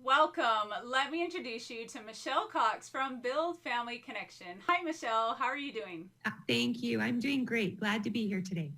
Welcome. Let me introduce you to Michelle Cox from Build Family Connection. Hi, Michelle. How are you doing? Thank you. I'm doing great. Glad to be here today.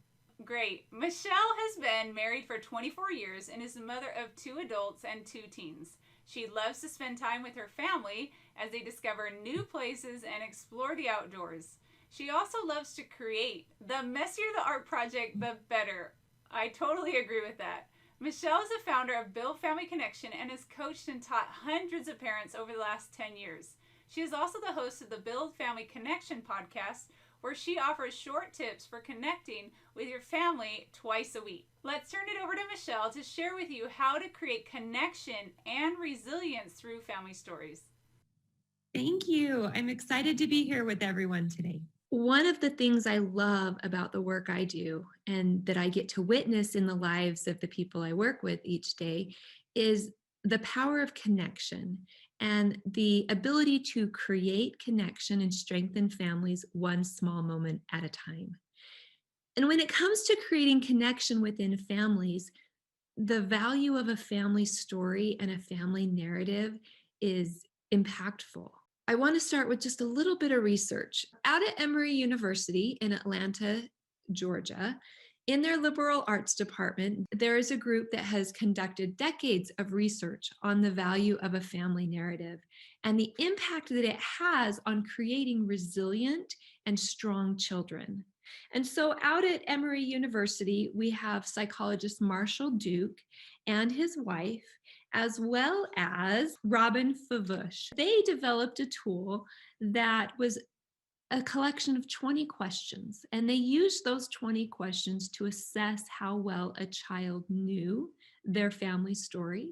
Great. Michelle has been married for 24 years and is the mother of two adults and two teens. She loves to spend time with her family as they discover new places and explore the outdoors. She also loves to create. The messier the art project, the better. I totally agree with that. Michelle is the founder of Build Family Connection and has coached and taught hundreds of parents over the last 10 years. She is also the host of the Build Family Connection podcast, where she offers short tips for connecting with your family twice a week. Let's turn it over to Michelle to share with you how to create connection and resilience through family stories. Thank you. I'm excited to be here with everyone today. One of the things I love about the work I do and that I get to witness in the lives of the people I work with each day is the power of connection and the ability to create connection and strengthen families one small moment at a time. And when it comes to creating connection within families, the value of a family story and a family narrative is impactful. I want to start with just a little bit of research. Out at Emory University in Atlanta, Georgia, in their liberal arts department, there is a group that has conducted decades of research on the value of a family narrative and the impact that it has on creating resilient and strong children. And so, out at Emory University, we have psychologist Marshall Duke and his wife, as well as Robin Favush. They developed a tool that was a collection of 20 questions, and they used those 20 questions to assess how well a child knew their family story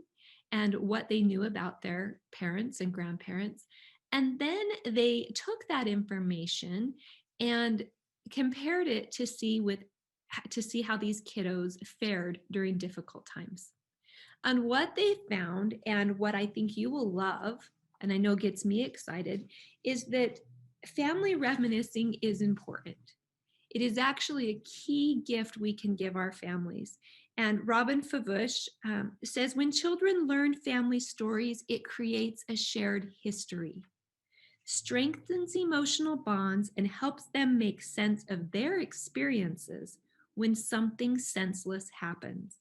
and what they knew about their parents and grandparents. And then they took that information and compared it to see how these kiddos fared during difficult times. And what they found, and what I think you will love, and I know gets me excited, is that family reminiscing is important. It is actually a key gift we can give our families. And Robin Favush says when children learn family stories, it creates a shared history, strengthens emotional bonds, and helps them make sense of their experiences when something senseless happens.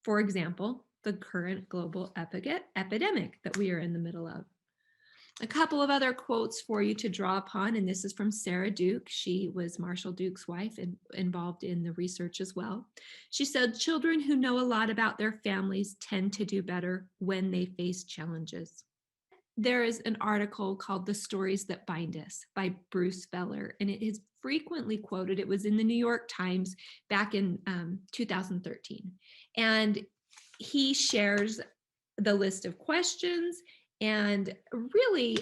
For example, the current global epidemic that we are in the middle of. A couple of other quotes for you to draw upon, and this is from Sarah Duke. She was Marshall Duke's wife and involved in the research as well. She said, children who know a lot about their families tend to do better when they face challenges. There is an article called The Stories That Bind Us by Bruce Feller, and it is frequently quoted. It was in the New York Times back in 2013. And he shares the list of questions and really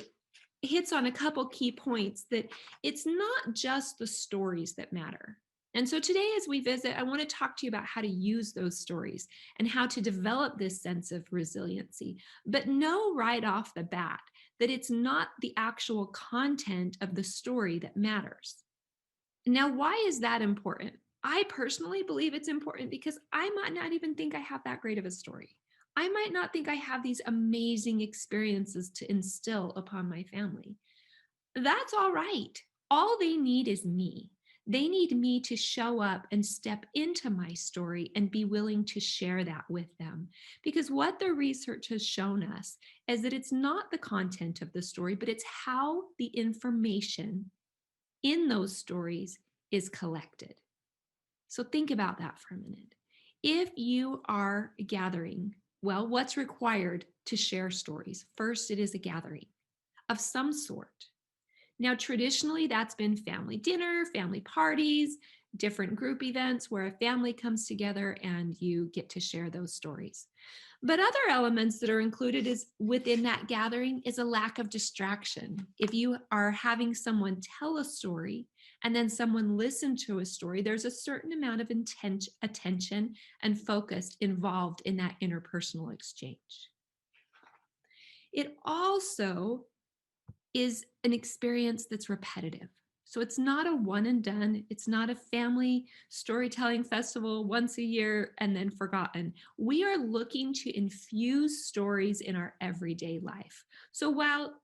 hits on a couple key points that it's not just the stories that matter. And so today, as we visit, I want to talk to you about how to use those stories and how to develop this sense of resiliency. But know right off the bat that it's not the actual content of the story that matters. Now, why is that important? I personally believe it's important because I might not even think I have that great of a story. I might not think I have these amazing experiences to instill upon my family. That's all right. All they need is me. They need me to show up and step into my story and be willing to share that with them. Because what the research has shown us is that it's not the content of the story, but it's how the information in those stories is collected. So think about that for a minute. If you are gathering, well, what's required to share stories? First, it is a gathering of some sort. Now, traditionally, that's been family dinner, family parties, different group events where a family comes together and you get to share those stories. But other elements that are included is within that gathering is a lack of distraction. If you are having someone tell a story and then someone listen to a story, there's a certain amount of attention and focus involved in that interpersonal exchange. It also is an experience that's repetitive. So it's not a one and done. It's not a family storytelling festival once a year and then forgotten. We are looking to infuse stories in our everyday life. So while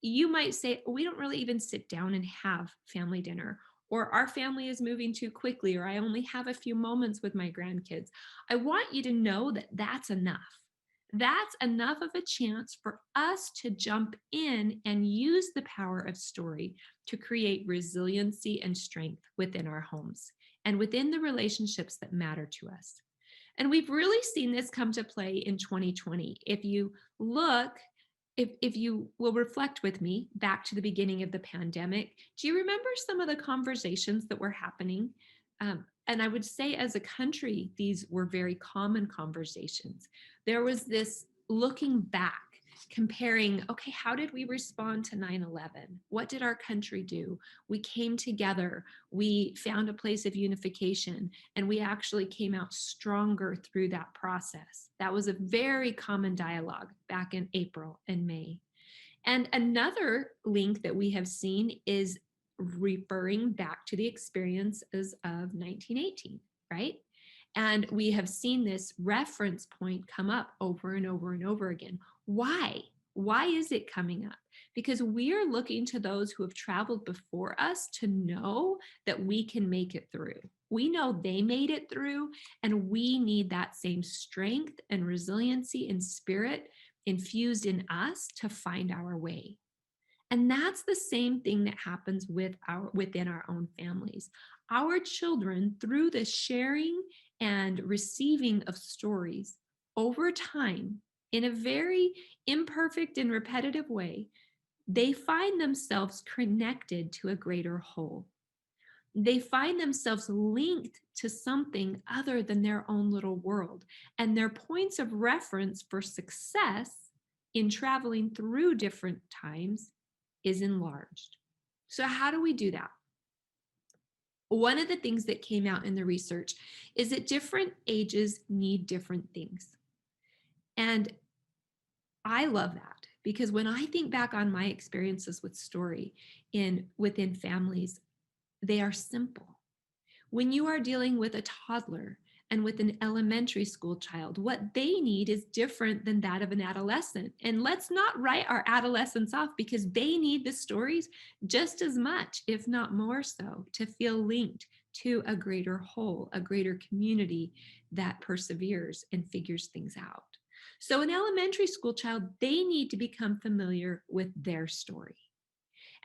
you might say, we don't really even sit down and have family dinner, or our family is moving too quickly, or I only have a few moments with my grandkids, I want you to know that that's enough. That's enough of a chance for us to jump in and use the power of story to create resiliency and strength within our homes and within the relationships that matter to us. And we've really seen this come to play in 2020. If you look, if you will reflect with me back to the beginning of the pandemic, do you remember some of the conversations that were happening? And I would say, as a country, these were very common conversations. There was this looking back, comparing, okay, how did we respond to 9/11? What did our country do? We came together, we found a place of unification, and we actually came out stronger through that process. That was a very common dialogue back in April and May. And another link that we have seen is referring back to the experiences of 1918, right? And we have seen this reference point come up over and over and over again. Why? Why is it coming up? Because we are looking to those who have traveled before us to know that we can make it through. We know they made it through, and we need that same strength and resiliency and spirit infused in us to find our way. And that's the same thing that happens within our own families. Our children, through the sharing and receiving of stories over time, in a very imperfect and repetitive way, they find themselves connected to a greater whole. They find themselves linked to something other than their own little world. And their points of reference for success in traveling through different times is enlarged. So, how do we do that? One of the things that came out in the research is that different ages need different things. And I love that, because when I think back on my experiences with story within families, they are simple. When you are dealing with a toddler and with an elementary school child, what they need is different than that of an adolescent. And let's not write our adolescents off, because they need the stories just as much, if not more so, to feel linked to a greater whole, a greater community that perseveres and figures things out. So an elementary school child, they need to become familiar with their story.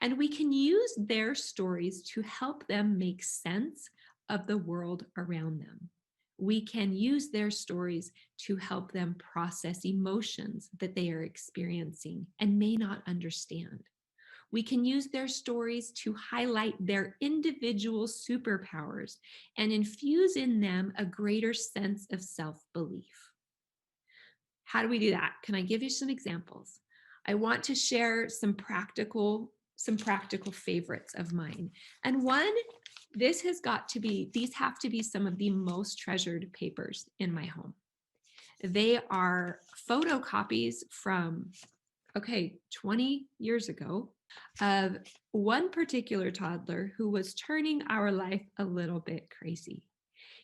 And we can use their stories to help them make sense of the world around them. We can use their stories to help them process emotions that they are experiencing and may not understand. We can use their stories to highlight their individual superpowers and infuse in them a greater sense of self-belief. How do we do that? Can I give you some examples? I want to share some practical favorites of mine. And one, these have to be some of the most treasured papers in my home. They are photocopies from, 20 years ago, of one particular toddler who was turning our life a little bit crazy.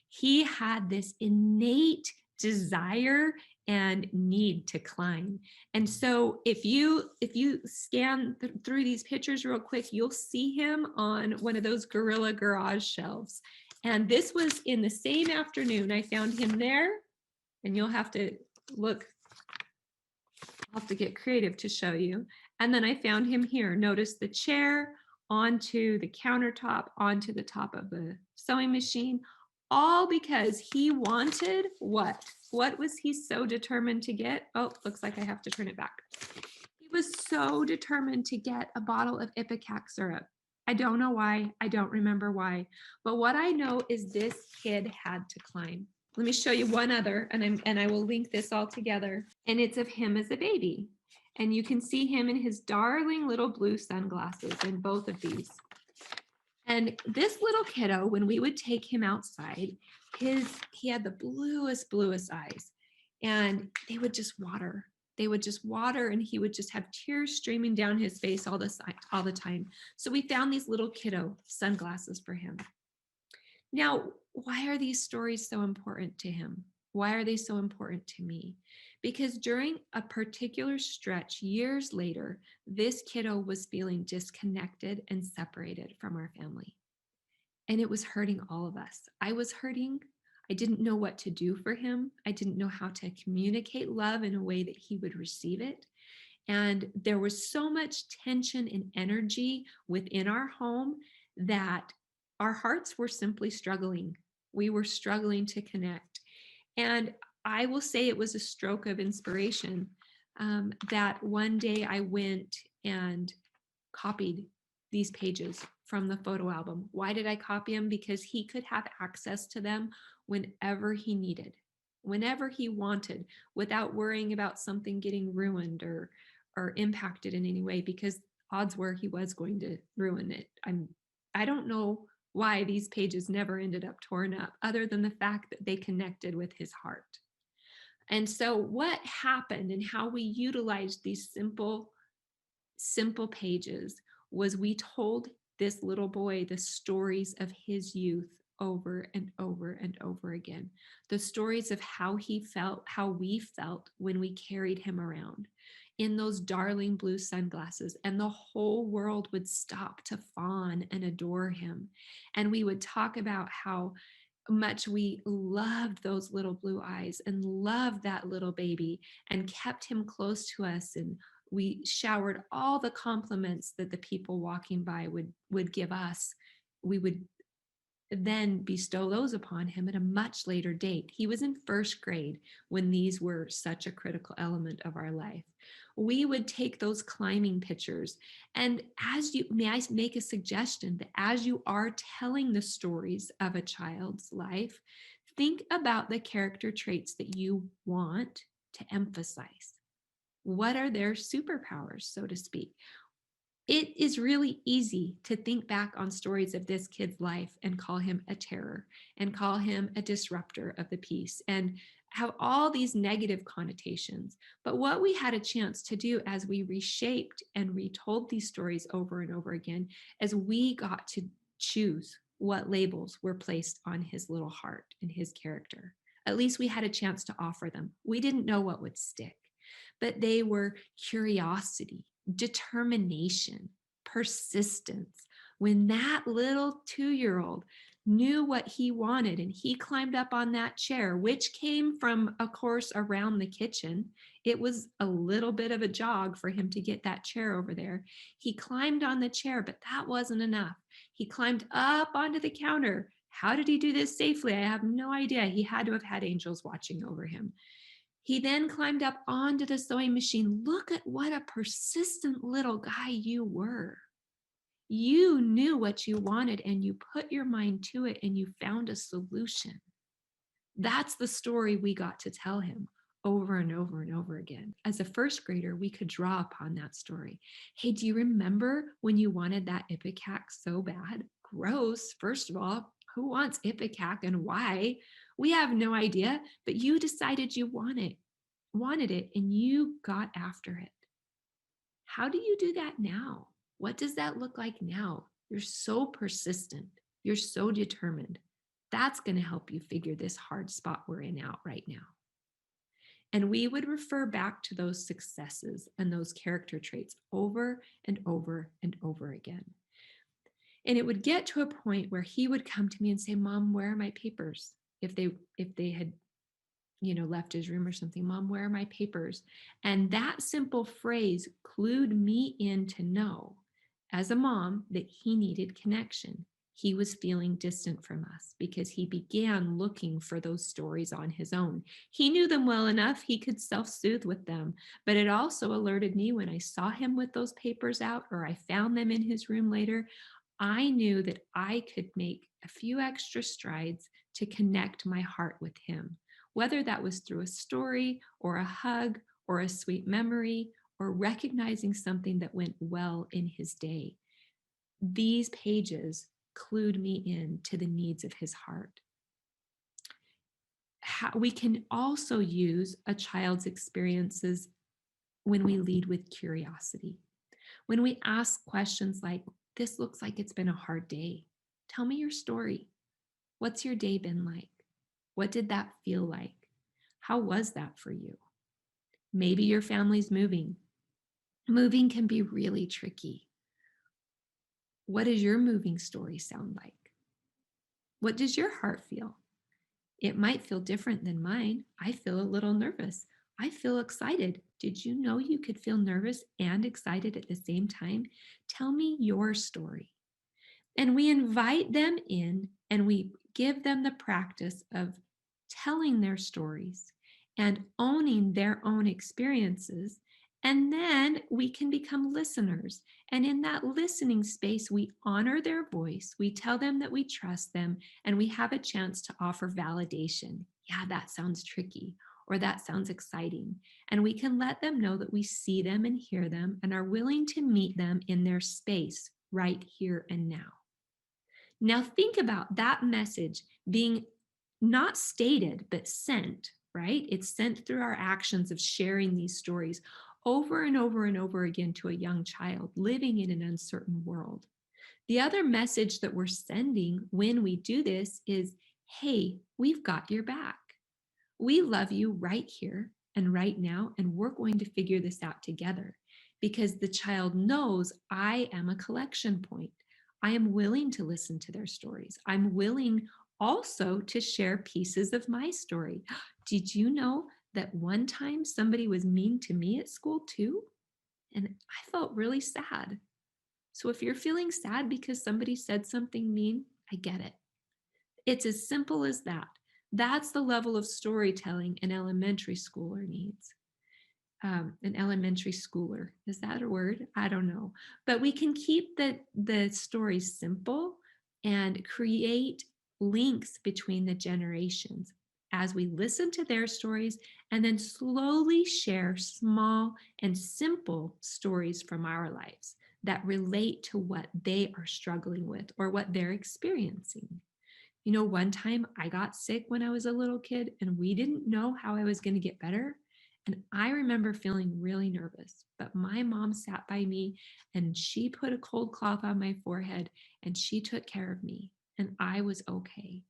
He had this innate desire and need to climb. And so if you scan through these pictures real quick, you'll see him on one of those Gorilla Garage shelves. And this was in the same afternoon. I found him there, and you'll have to look. I'll have to get creative to show you. And then I found him here. Notice the chair onto the countertop, onto the top of the sewing machine, all because he wanted what? What was he so determined to get? Oh, looks like I have to turn it back. He was so determined to get a bottle of Ipecac syrup. I don't know why. I don't remember why. But what I know is this kid had to climb. Let me show you one other, and I will link this all together. And it's of him as a baby. And you can see him in his darling little blue sunglasses in both of these. And this little kiddo, when we would take him outside, he had the bluest eyes, and they would just water. they would just water, and he would just have tears streaming down his face all the time. So we found these little kiddo sunglasses for him. Now, why are these stories so important to him? Why are they so important to me? Because during a particular stretch years later, this kiddo was feeling disconnected and separated from our family. And it was hurting all of us. I was hurting. I didn't know what to do for him. I didn't know how to communicate love in a way that he would receive it. And there was so much tension and energy within our home that our hearts were simply struggling. We were struggling to connect. And I will say it was a stroke of inspiration that one day I went and copied these pages from the photo album. Why did I copy them? Because he could have access to them whenever he needed, whenever he wanted, without worrying about something getting ruined or impacted in any way, because odds were he was going to ruin it. I don't know why these pages never ended up torn up, other than the fact that they connected with his heart. And so what happened and how we utilized these simple pages was we told this little boy the stories of his youth over and over and over again. The stories of how he felt, how we felt when we carried him around in those darling blue sunglasses, and the whole world would stop to fawn and adore him. And we would talk about how much we loved those little blue eyes and loved that little baby and kept him close to us, and we showered all the compliments that the people walking by would give us. We would then bestow those upon him at a much later date. He was in first grade when these were such a critical element of our life. We would take those climbing pictures, and may I make a suggestion that as you are telling the stories of a child's life, think about the character traits that you want to emphasize. What are their superpowers, so to speak? It is really easy to think back on stories of this kid's life and call him a terror and call him a disruptor of the peace and have all these negative connotations. But what we had a chance to do as we reshaped and retold these stories over and over again is we got to choose what labels were placed on his little heart and his character. At least we had a chance to offer them. We didn't know what would stick, but they were curiosity, determination, persistence. When that little 2-year-old knew what he wanted and he climbed up on that chair, which came from a course around the kitchen, it was a little bit of a jog for him to get that chair over there. He climbed on the chair, but that wasn't enough. He climbed up onto the counter. How did he do this safely? I have no idea. He had to have had angels watching over him. He then climbed up onto the sewing machine. Look at what a persistent little guy you were. You knew what you wanted and you put your mind to it and you found a solution. That's the story we got to tell him over and over and over again. As a first grader, we could draw upon that story. Hey, do you remember when you wanted that Ipecac so bad? Gross. First of all, who wants Ipecac and why? We have no idea, but you decided you wanted it, and you got after it. How do you do that now? What does that look like now? You're so persistent. You're so determined. That's going to help you figure this hard spot we're in out right now. And we would refer back to those successes and those character traits over and over and over again. And it would get to a point where he would come to me and say, Mom, where are my papers? If they had left his room or something, Mom, where are my papers? And that simple phrase clued me in to know, as a mom, that he needed connection. He was feeling distant from us because he began looking for those stories on his own. He knew them well enough, he could self-soothe with them, but it also alerted me when I saw him with those papers out or I found them in his room later. I knew that I could make a few extra strides to connect my heart with him, whether that was through a story or a hug or a sweet memory or recognizing something that went well in his day. These pages clued me in to the needs of his heart. We can also use a child's experiences when we lead with curiosity. When we ask questions like, this looks like it's been a hard day. Tell me your story. What's your day been like? What did that feel like? How was that for you? Maybe your family's moving. Moving can be really tricky. What does your moving story sound like? What does your heart feel? It might feel different than mine. I feel a little nervous. I feel excited. Did you know you could feel nervous and excited at the same time? Tell me your story. And we invite them in and we give them the practice of telling their stories and owning their own experiences. And then we can become listeners. And in that listening space, we honor their voice, we tell them that we trust them, and we have a chance to offer validation. Yeah, that sounds tricky, or that sounds exciting. And we can let them know that we see them and hear them and are willing to meet them in their space right here and now. Now, think about that message being not stated, but sent, right? It's sent through our actions of sharing these stories over and over and over again to a young child living in an uncertain world. The other message that we're sending when we do this is, hey, we've got your back. We love you right here and right now, and we're going to figure this out together because the child knows I am a collection point. I am willing to listen to their stories. I'm willing also to share pieces of my story. Did you know that one time somebody was mean to me at school too? And I felt really sad. So if you're feeling sad because somebody said something mean, I get it. It's as simple as that. That's the level of storytelling an elementary schooler needs. An elementary schooler, is that a word? I don't know. But we can keep the stories simple and create links between the generations as we listen to their stories and then slowly share small and simple stories from our lives that relate to what they are struggling with or what they're experiencing. You know, one time I got sick when I was a little kid and we didn't know how I was going to get better. And I remember feeling really nervous, but my mom sat by me and she put a cold cloth on my forehead and she took care of me and I was okay.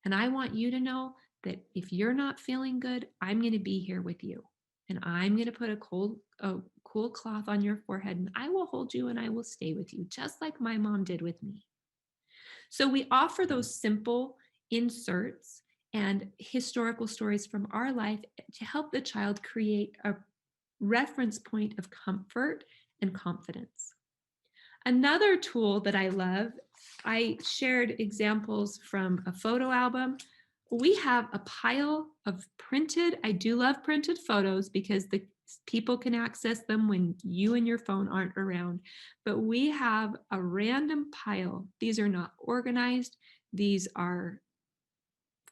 And I want you to know that if you're not feeling good, I'm going to be here with you. And I'm going to put a cool cloth on your forehead and I will hold you and I will stay with you, just like my mom did with me. So we offer those simple inserts and historical stories from our life to help the child create a reference point of comfort and confidence. Another tool that I love, I shared examples from a photo album. We have a pile of printed, I do love printed photos because the people can access them when you and your phone aren't around. But we have a random pile. These are not organized. These are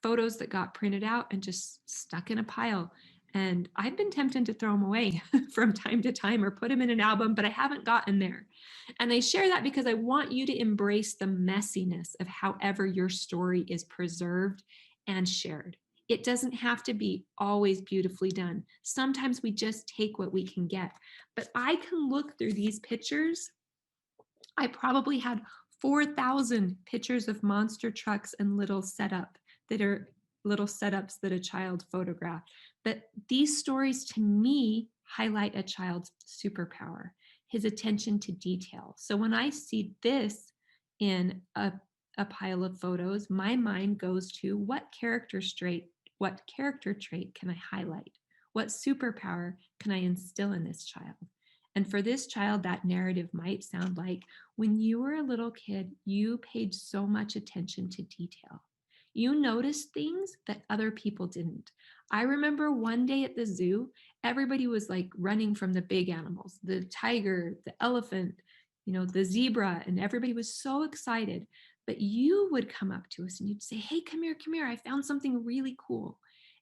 photos that got printed out and just stuck in a pile. And I've been tempted to throw them away from time to time or put them in an album, but I haven't gotten there. And I share that because I want you to embrace the messiness of however your story is preserved and shared. It doesn't have to be always beautifully done. Sometimes we just take what we can get. But I can look through these pictures. I probably had 4,000 pictures of monster trucks and little setups that a child photographed. But these stories to me highlight a child's superpower, his attention to detail. So when I see this in a pile of photos, my mind goes to what character trait can I highlight? What superpower can I instill in this child? And for this child, that narrative might sound like when you were a little kid, you paid so much attention to detail. You noticed things that other people didn't. I remember one day at the zoo, everybody was like running from the big animals, the tiger, the elephant, the zebra, and everybody was so excited. But you would come up to us and you'd say, hey, come here, come here. I found something really cool.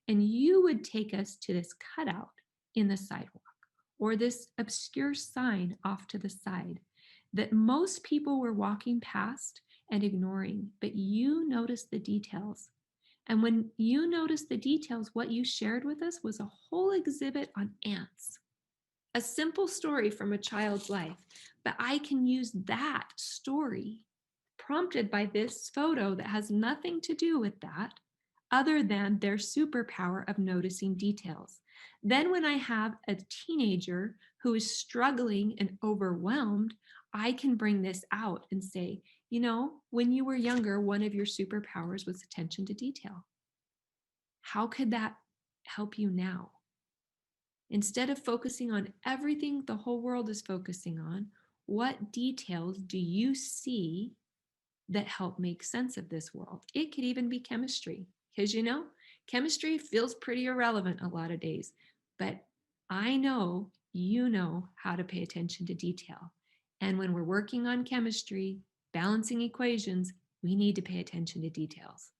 And you would take us to this cutout in the sidewalk or this obscure sign off to the side that most people were walking past and ignoring, but you noticed the details. And when you noticed the details, what you shared with us was a whole exhibit on ants. a simple story from a child's life, but I can use that story prompted by this photo that has nothing to do with that other than their superpower of noticing details. Then, when I have a teenager who is struggling and overwhelmed, I can bring this out and say, you know, when you were younger, one of your superpowers was attention to detail. How could that help you now? Instead of focusing on everything the whole world is focusing on, what details do you see that help make sense of this world? It could even be chemistry, because you know, chemistry feels pretty irrelevant a lot of days. But I know you know how to pay attention to detail. And when we're working on chemistry, balancing equations, we need to pay attention to details.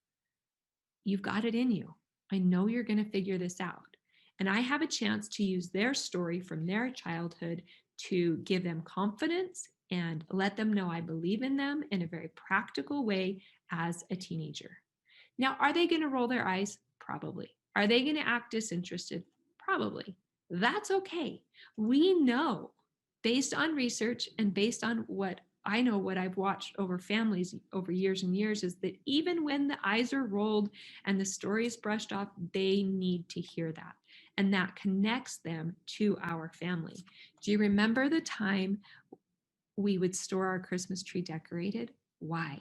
You've got it in you. I know you're going to figure this out. And I have a chance to use their story from their childhood to give them confidence and let them know I believe in them in a very practical way as a teenager. Now, are they going to roll their eyes? Probably. Are they going to act disinterested? Probably. That's okay. We know, based on research and based on what I know, what I've watched over families over years and years, is that even when the eyes are rolled and the story is brushed off, they need to hear that. And that connects them to our family. Do you remember the time we would store our Christmas tree decorated? Why?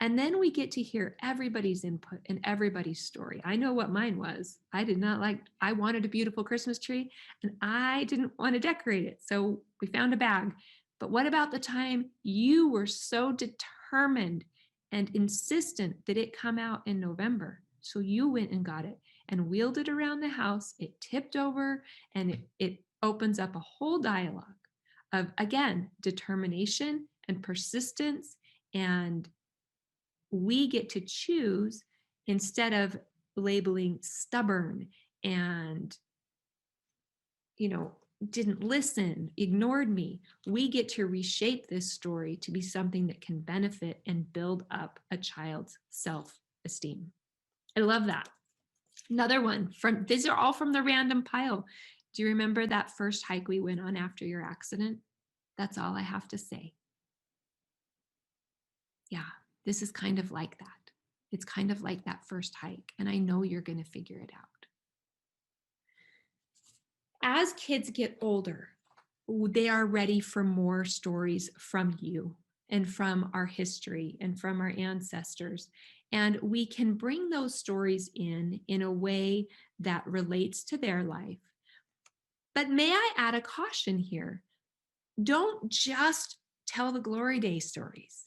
And then we get to hear everybody's input and everybody's story. I know what mine was. I wanted a beautiful Christmas tree and I didn't want to decorate it. So we found a bag. But what about the time you were so determined and insistent that it come out in November? So you went and got it and wheeled it around the house. It tipped over and it opens up a whole dialogue of, again, determination and persistence, and we get to choose instead of labeling stubborn and, you know, didn't listen, ignored me. We get to reshape this story to be something that can benefit and build up a child's self-esteem. I love that. Another one from, these are all from the random pile. Do you remember that first hike we went on after your accident? That's all I have to say. Yeah, this is kind of like that. It's kind of like that first hike, and I know you're going to figure it out. As kids get older, they are ready for more stories from you and from our history and from our ancestors. And we can bring those stories in a way that relates to their life. But may I add a caution here? Don't just tell the glory day stories.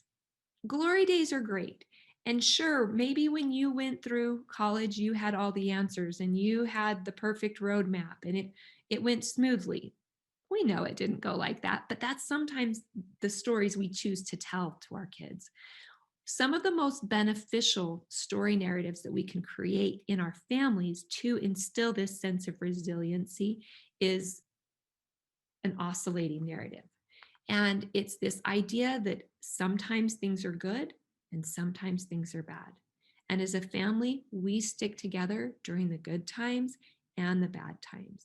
Glory days are great. And sure, maybe when you went through college, you had all the answers and you had the perfect roadmap and it went smoothly. We know it didn't go like that, but that's sometimes the stories we choose to tell to our kids. Some of the most beneficial story narratives that we can create in our families to instill this sense of resiliency is an oscillating narrative. And it's this idea that sometimes things are good and sometimes things are bad. And as a family, we stick together during the good times and the bad times.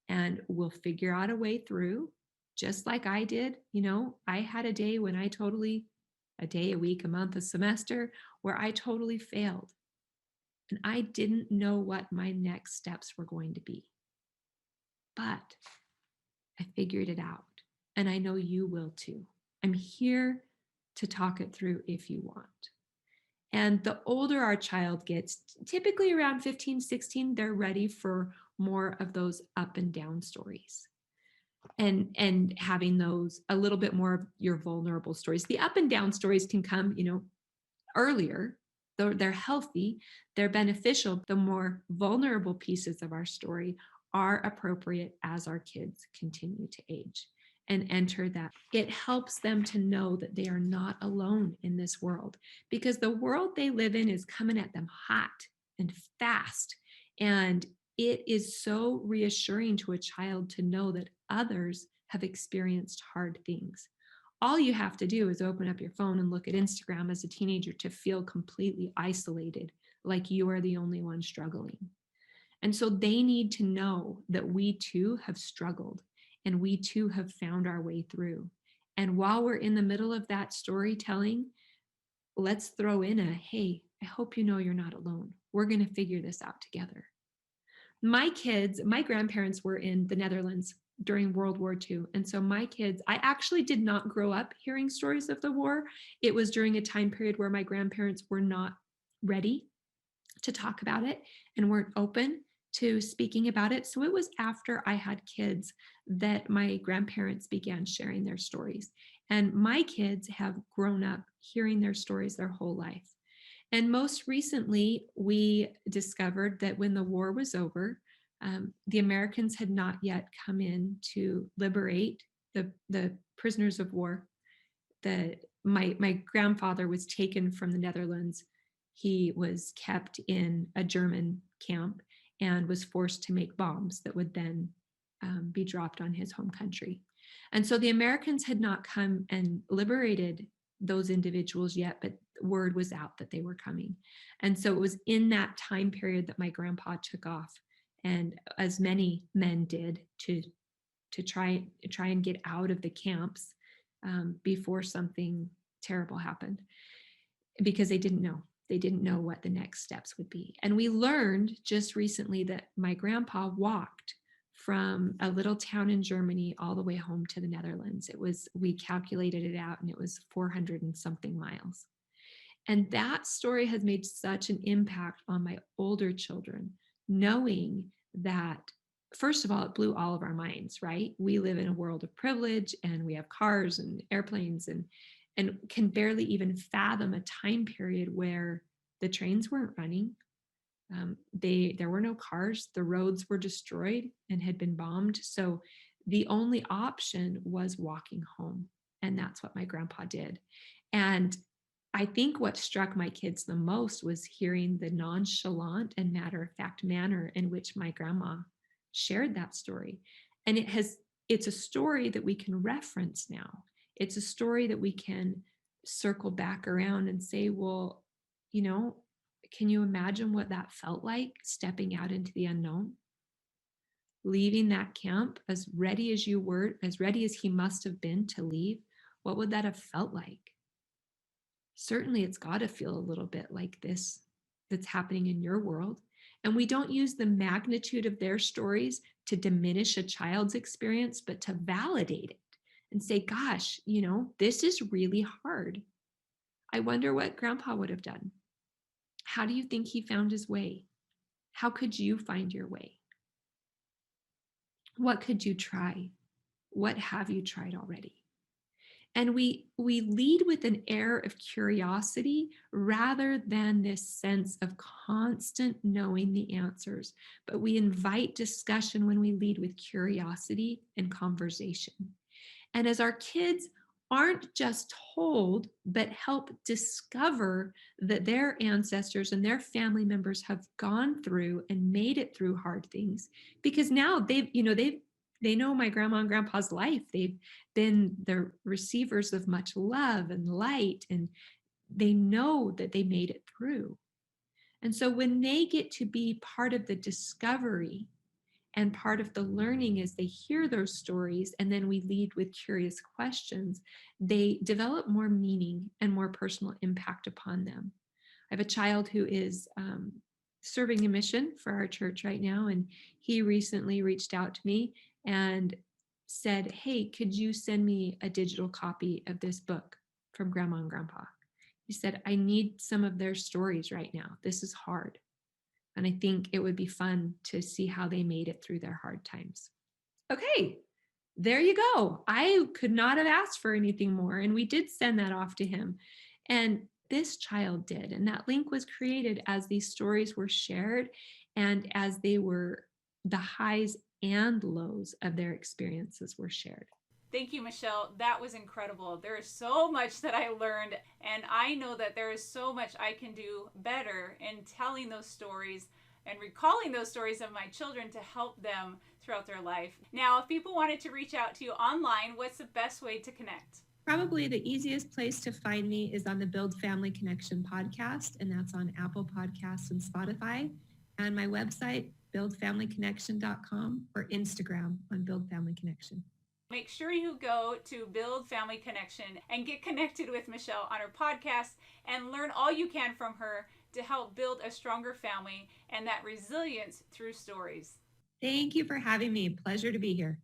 And we'll figure out a way through, just like I did. You know, I had a day when a day, a week, a month, a semester, where I totally failed. And I didn't know what my next steps were going to be. But I figured it out. And I know you will too. I'm here to talk it through if you want. And the older our child gets, typically around 15, 16, they're ready for more of those up and down stories. And having those a little bit more of your vulnerable stories. The up and down stories can come, you know, earlier. They're healthy, they're beneficial. The more vulnerable pieces of our story are appropriate as our kids continue to age and enter that. It helps them to know that they are not alone in this world, because the world they live in is coming at them hot and fast. And it is so reassuring to a child to know that others have experienced hard things. All you have to do is open up your phone and look at Instagram as a teenager to feel completely isolated, like you are the only one struggling. And so they need to know that we too have struggled and we too have found our way through. And while we're in the middle of that storytelling, let's throw in a, hey, I hope you know you're not alone. We're going to figure this out together. My grandparents were in the Netherlands during World War II. And so my kids, I actually did not grow up hearing stories of the war. It was during a time period where my grandparents were not ready to talk about it and weren't open to speaking about it. So it was after I had kids that my grandparents began sharing their stories. And my kids have grown up hearing their stories their whole life. And most recently, we discovered that when the war was over, the Americans had not yet come in to liberate the prisoners of war. My grandfather was taken from the Netherlands. He was kept in a German camp and was forced to make bombs that would then be dropped on his home country. And so the Americans had not come and liberated those individuals yet, but word was out that they were coming. And so it was in that time period that my grandpa took off, and as many men did, to try and get out of the camps before something terrible happened, because they didn't know what the next steps would be. And we learned just recently that my grandpa walked from a little town in Germany all the way home to the Netherlands. We calculated it out, and it was 400 and something miles. And that story has made such an impact on my older children, knowing that, first of all, it blew all of our minds, right? We live in a world of privilege, and we have cars and airplanes, and can barely even fathom a time period where the trains weren't running. There were no cars, the roads were destroyed and had been bombed. So the only option was walking home. And that's what my grandpa did. And I think what struck my kids the most was hearing the nonchalant and matter-of-fact manner in which my grandma shared that story. And it's a story that we can reference now. It's a story that we can circle back around and say, well, can you imagine what that felt like, stepping out into the unknown? Leaving that camp as ready as you were, as ready as he must have been to leave. What would that have felt like? Certainly it's got to feel a little bit like this that's happening in your world. And we don't use the magnitude of their stories to diminish a child's experience, but to validate it and say, gosh, this is really hard. I wonder what grandpa would have done. How do you think he found his way? How could you find your way? What could you try? What have you tried already? And we lead with an air of curiosity rather than this sense of constant knowing the answers. But we invite discussion when we lead with curiosity and conversation. And as our kids aren't just told, but help discover that their ancestors and their family members have gone through and made it through hard things, because now they know my grandma and grandpa's life. They've been the receivers of much love and light, and they know that they made it through. And so when they get to be part of the discovery and part of the learning as they hear those stories, and then we lead with curious questions, they develop more meaning and more personal impact upon them. I have a child who is serving a mission for our church right now, and he recently reached out to me and said, hey, could you send me a digital copy of this book from Grandma and Grandpa? He said, I need some of their stories right now. This is hard. And I think it would be fun to see how they made it through their hard times. Okay, there you go. I could not have asked for anything more. And we did send that off to him. And this child did. And that link was created as these stories were shared and as the highs and lows of their experiences were shared. Thank you, Michelle. That was incredible. There is so much that I learned, and I know that there is so much I can do better in telling those stories and recalling those stories of my children to help them throughout their life. Now, if people wanted to reach out to you online, what's the best way to connect? Probably the easiest place to find me is on the Build Family Connection podcast, and that's on Apple Podcasts and Spotify. And my website buildfamilyconnection.com or Instagram on Build Family Connection. Make sure you go to Build Family Connection and get connected with Michelle on her podcast and learn all you can from her to help build a stronger family and that resilience through stories. Thank you for having me. Pleasure to be here.